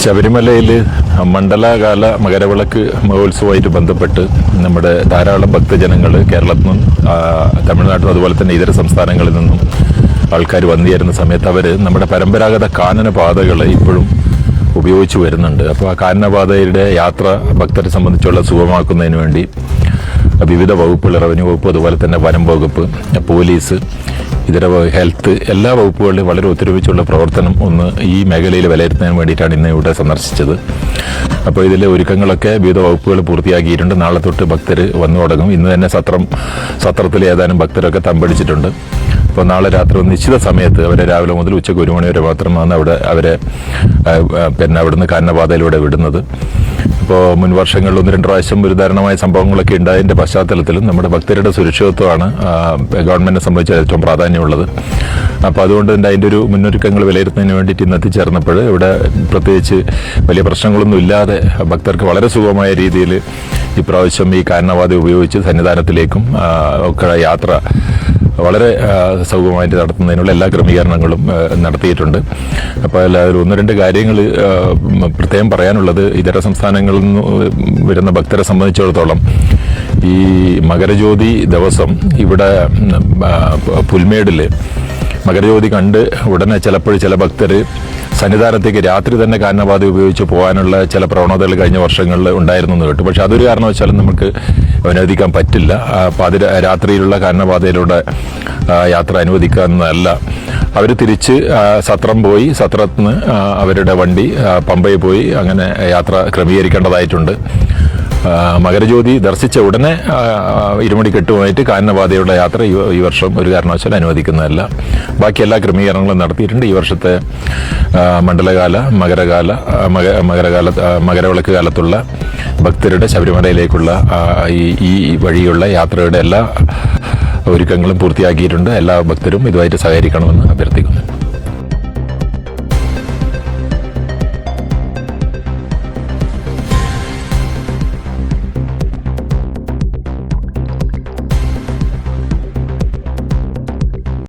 ശബരിമലയിൽ മണ്ഡലകാല മകരവിളക്ക് മഹോത്സവമായിട്ട് ബന്ധപ്പെട്ട് നമ്മുടെ ധാരാളം ഭക്തജനങ്ങൾ കേരളത്തിൽ നിന്നും തമിഴ്നാട്ടിൽ നിന്നും അതുപോലെ തന്നെ ഇതര സംസ്ഥാനങ്ങളിൽ നിന്നും ആൾക്കാർ വന്നു ചേരുന്ന സമയത്ത് അവർ നമ്മുടെ പരമ്പരാഗത കാനന പാതകൾ ഇപ്പോഴും ഉപയോഗിച്ച് വരുന്നുണ്ട്. അപ്പോൾ ആ കാനനപാതയുടെ യാത്ര ഭക്തരെ സംബന്ധിച്ചുള്ള സുഗമമാക്കുന്നതിന് വേണ്ടി വിവിധ വകുപ്പുകൾ, റവന്യൂ വകുപ്പ്, അതുപോലെ തന്നെ വനം വകുപ്പ്, പോലീസ്, ഇതര ഹെൽത്ത്, എല്ലാ വകുപ്പുകളിലും വളരെ ഒത്തൊരുമിച്ചുള്ള പ്രവർത്തനം ഒന്ന് ഈ മേഖലയിൽ വിലയിരുത്താൻ വേണ്ടിയിട്ടാണ് ഇന്ന് ഇവിടെ സന്ദർശിച്ചത്. അപ്പോൾ ഇതിലെ ഒരുക്കങ്ങളൊക്കെ വിവിധ വകുപ്പുകൾ പൂർത്തിയാക്കിയിട്ടുണ്ട്. നാളെ തൊട്ട് ഭക്തർ വന്നു തുടങ്ങും. ഇന്ന് തന്നെ സത്രത്തിൽ ഏതാനും ഭക്തരൊക്കെ തമ്പടിച്ചിട്ടുണ്ട്. അപ്പോൾ നാളെ രാത്രി നിശ്ചിത സമയത്ത് അവരെ രാവിലെ മുതൽ ഉച്ചയ്ക്ക് 1 മണി വരെ മാത്രമാണ് അവരെ അവിടുന്ന് കാനനപാതയിലൂടെ വിടുന്നത്. ഇപ്പോൾ മുൻ വർഷങ്ങളിൽ 1-2 പ്രാവശ്യം ഒരു ദാരുണമായ സംഭവങ്ങളൊക്കെ ഉണ്ടായതിൻ്റെ പശ്ചാത്തലത്തിലും നമ്മുടെ ഭക്തരുടെ സുരക്ഷിതത്വമാണ് ഗവൺമെന്റിനെ സംബന്ധിച്ച് ഏറ്റവും പ്രാധാന്യമുള്ളത്. അപ്പോൾ അതുകൊണ്ട് തന്നെ അതിൻ്റെ ഒരു മുന്നൊരുക്കങ്ങൾ വിലയിരുത്തുന്നതിന് വേണ്ടിയിട്ട് ഇന്ന് എത്തിച്ചേർന്നപ്പോൾ ഇവിടെ പ്രത്യേകിച്ച് വലിയ പ്രശ്നങ്ങളൊന്നും ഇല്ലാതെ ഭക്തർക്ക് വളരെ സുഗമമായ രീതിയിൽ ഇപ്രാവശ്യം ഈ കാനനപാത ഉപയോഗിച്ച് സന്നിധാനത്തിലേക്കും ഒക്കെ യാത്ര വളരെ സൗകര്യമായിട്ട് നടത്തുന്നതിനുള്ള എല്ലാ ക്രമീകരണങ്ങളും നടത്തിയിട്ടുണ്ട്. അപ്പോൾ എല്ലാവരും 1-2 കാര്യങ്ങൾ പ്രത്യേകം പറയാനുള്ളത്, ഇതര സംസ്ഥാനങ്ങളിൽ നിന്ന് വരുന്ന ഭക്തരെ സംബന്ധിച്ചിടത്തോളം ഈ മകരജ്യോതി ദിവസം ഇവിടെ പുൽമേടിൽ മകരജ്യോതി കണ്ട് ഉടനെ ചില ഭക്തർ സന്നിധാനത്തേക്ക് രാത്രി തന്നെ കാനനപാത ഉപയോഗിച്ച് പോകാനുള്ള ചില പ്രവണതകൾ കഴിഞ്ഞ വർഷങ്ങളിൽ ഉണ്ടായിരുന്നു എന്ന് കേട്ടു. പക്ഷെ അതൊരു കാരണവശാലും നമുക്ക് അനുവദിക്കാൻ പറ്റില്ല. രാത്രിയിലുള്ള കാനനപാതയിലൂടെ യാത്ര അനുവദിക്കാവുന്നതല്ല. അവർ തിരിച്ച് സത്രം പോയി, സത്രത്തിൽ നിന്ന് അവരുടെ വണ്ടി പമ്പയിൽ പോയി അങ്ങനെ യാത്ര ക്രമീകരിക്കേണ്ടതായിട്ടുണ്ട്. മകരജ്യോതി ദർശിച്ച ഉടനെ ഇരുമുടിക്കെട്ടുമായിട്ട് കാനനപാതയുടെ യാത്ര ഈ വർഷം ഒരു കാരണവശാലും അനുവദിക്കുന്നതല്ല. ബാക്കി എല്ലാ ക്രമീകരണങ്ങളും നടത്തിയിട്ടുണ്ട്. ഈ വർഷത്തെ മണ്ഡലകാല മകരവിളക്ക് കാലത്തുള്ള ഭക്തരുടെ ശബരിമലയിലേക്കുള്ള ഈ വഴിയുള്ള യാത്രയുടെ എല്ലാ ഒരുക്കങ്ങളും പൂർത്തിയാക്കിയിട്ടുണ്ട്. എല്ലാ ഭക്തരും ഇതുമായിട്ട് സഹകരിക്കണമെന്ന് അഭ്യർത്ഥിക്കുന്നു.